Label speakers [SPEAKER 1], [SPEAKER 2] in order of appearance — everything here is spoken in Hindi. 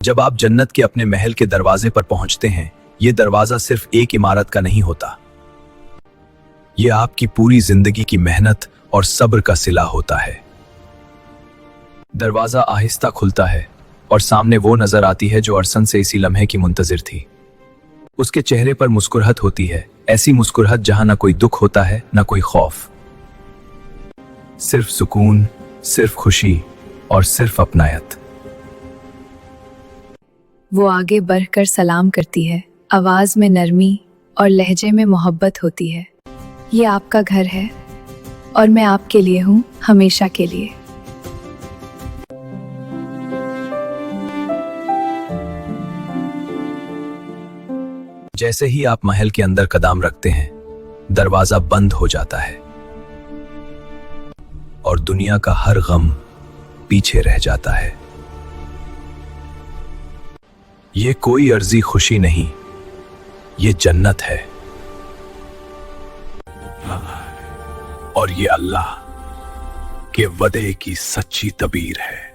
[SPEAKER 1] जब आप जन्नत के अपने महल के दरवाजे पर पहुंचते हैं, ये दरवाजा सिर्फ एक इमारत का नहीं होता। ये आपकी पूरी जिंदगी की मेहनत और सब्र का सिला होता है। दरवाजा आहिस्ता खुलता है और सामने वो नजर आती है जो अरसन से इसी लम्हे की मुंतजिर थी। उसके चेहरे पर मुस्कुराहट होती है, ऐसी मुस्कुराहट जहां ना कोई दुख होता है ना कोई खौफ, सिर्फ सुकून, सिर्फ खुशी और सिर्फ अपनायत।
[SPEAKER 2] वो आगे बढ़कर सलाम करती है, आवाज में नरमी और लहजे में मोहब्बत होती है। ये आपका घर है और मैं आपके लिए हूँ, हमेशा के लिए।
[SPEAKER 1] जैसे ही आप महल के अंदर कदम रखते हैं, दरवाजा बंद हो जाता है और दुनिया का हर गम पीछे रह जाता है। ये कोई अर्जी खुशी नहीं, ये जन्नत है और ये अल्लाह के वदे की सच्ची तबीर है।